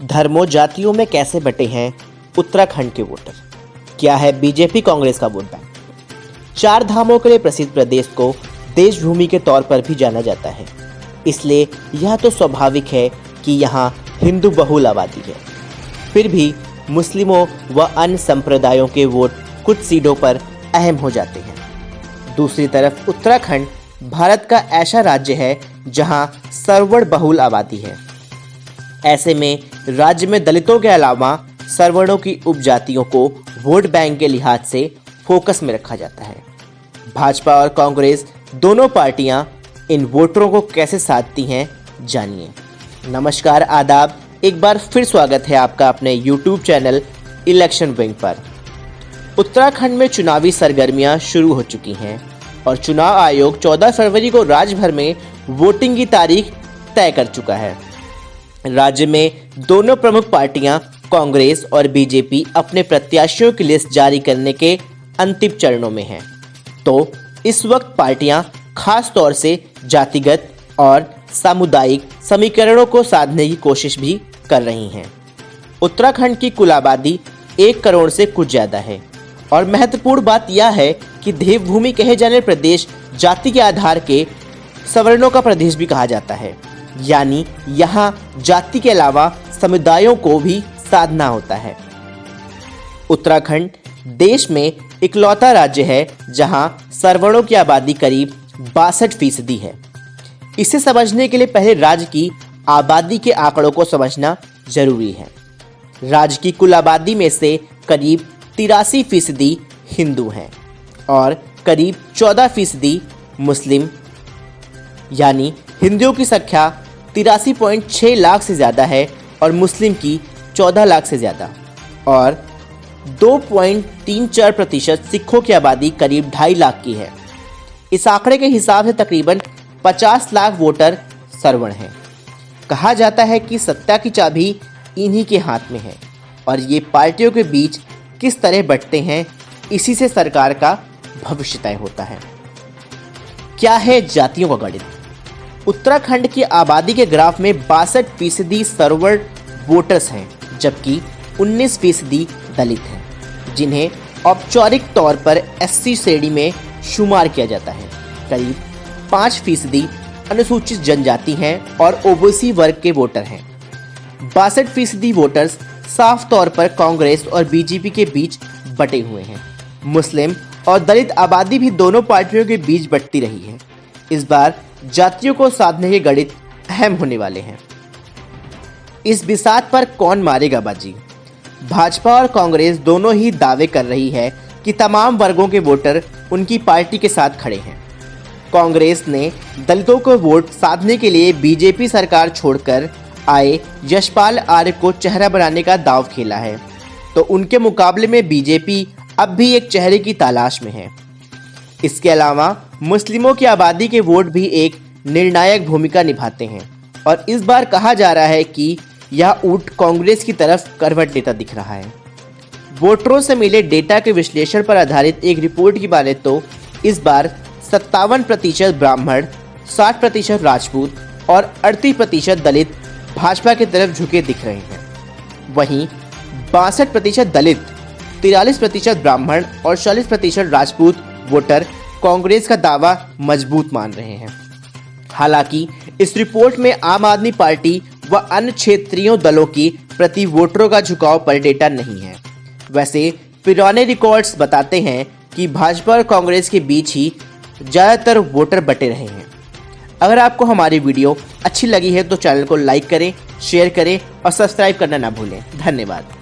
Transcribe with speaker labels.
Speaker 1: धर्मों जातियों में कैसे बटे हैं उत्तराखंड के वोटर? क्या है बीजेपी कांग्रेस का वोट बैंक? चार धामों के लिए प्रसिद्ध प्रदेश को देशभूमि के तौर पर भी जाना जाता है, इसलिए यह तो स्वाभाविक है कि यहाँ हिंदू बहुल आबादी है। फिर भी मुस्लिमों व अन्य संप्रदायों के वोट कुछ सीटों पर अहम हो जाते हैं। दूसरी तरफ उत्तराखंड भारत का ऐसा राज्य है जहां सर्वण बहुल आबादी है। ऐसे में राज्य में दलितों के अलावा सर्वणों की उपजातियों को वोट बैंक के लिहाज से फोकस में रखा जाता है। भाजपा और कांग्रेस दोनों पार्टियां इन वोटरों को कैसे साधती हैं, जानिए। नमस्कार, आदाब, एक बार फिर स्वागत है आपका अपने YouTube चैनल इलेक्शन विंग पर। उत्तराखंड में चुनावी सरगर्मियां शुरू हो चुकी हैं और चुनाव आयोग 14 फरवरी को राज्य भर में वोटिंग की तारीख तय कर चुका है। राज्य में दोनों प्रमुख पार्टियां कांग्रेस और बीजेपी अपने प्रत्याशियों की लिस्ट जारी करने के अंतिम चरणों में हैं। तो इस वक्त पार्टियां खास तौर से जातिगत और सामुदायिक समीकरणों को साधने की कोशिश भी कर रही हैं। उत्तराखंड की कुल आबादी 1 करोड़ से कुछ ज़्यादा है और महत्वपूर्ण बात यह है कि देवभूमि कहे जाने प्रदेश जाति के आधार के सवर्णों का प्रदेश भी कहा जाता है, यानी यहाँ जाति के अलावा समुदायों को भी साधना होता है। उत्तराखंड देश में इकलौता राज्य है जहां सर्वणों की आबादी करीब 62% है। इसे समझने के लिए पहले राज्य की आबादी के आंकड़ों को समझना जरूरी है। राज्य की कुल आबादी में से करीब 83% हिंदू हैं और करीब 14% मुस्लिम, यानी हिंदुओं की संख्या 83.6 लाख से ज़्यादा है और मुस्लिम की 14 लाख से ज़्यादा, और 2.34% सिखों की आबादी करीब 2.5 लाख की है। इस आंकड़े के हिसाब से तकरीबन 50 लाख वोटर सर्वण हैं। कहा जाता है कि सत्ता की चाबी इन्हीं के हाथ में है और ये पार्टियों के बीच किस तरह बंटते हैं, इसी से सरकार का भविष्य तय होता है। क्या है जातियों का गणित? उत्तराखंड की आबादी के ग्राफ में 62% सर्वण वोटर्स हैं, जबकि 19% दलित हैं, जिन्हें औपचारिक तौर पर SC श्रेणी में शुमार किया जाता है। करीब 5% अनुसूचित जनजाति हैं और OBC वर्ग के वोटर हैं। 62% वोटर्स साफ तौर पर कांग्रेस और बीजेपी के बीच बटे हुए हैं। मुस्लिम और दलित आबादी भी दोनों पार्टियों के बीच बटती रही है। इस बार जातियों को साधने के गणित अहम होने वाले हैं। इस बिसात पर कौन मारेगा बाजी? भाजपा और कांग्रेस दोनों ही दावे कर रही है कि तमाम वर्गों के वोटर उनकी पार्टी के साथ खड़े हैं। कांग्रेस ने दलितों को वोट साधने के लिए बीजेपी सरकार छोड़कर आए यशपाल आर्य को चेहरा बनाने का दांव खेला है, तो उनके मुकाबले में बीजेपी अब भी एक चेहरे की तलाश में है। इसके अलावा मुस्लिमों की आबादी के वोट भी एक निर्णायक भूमिका निभाते हैं और इस बार कहा जा रहा है कि यह ऊंट कांग्रेस की तरफ करवट लेता दिख रहा है। वोटरों से मिले डेटा के विश्लेषण पर आधारित एक रिपोर्ट की माने तो इस बार 57% ब्राह्मण, 60% राजपूत और 38% दलित भाजपा की तरफ झुके दिख रहे हैं। वहीं 62% दलित, 43% ब्राह्मण और 40% राजपूत वोटर कांग्रेस का दावा मजबूत मान रहे हैं। हालांकि इस रिपोर्ट में आम आदमी पार्टी व अन्य क्षेत्रीय दलों की प्रति वोटरों का झुकाव पर डेटा नहीं है। वैसे पुराने रिकॉर्ड्स बताते हैं कि भाजपा और कांग्रेस के बीच ही ज़्यादातर वोटर बटे रहे हैं। अगर आपको हमारी वीडियो अच्छी लगी है तो चैनल को लाइक करें, शेयर करें और सब्सक्राइब करना ना भूलें। धन्यवाद।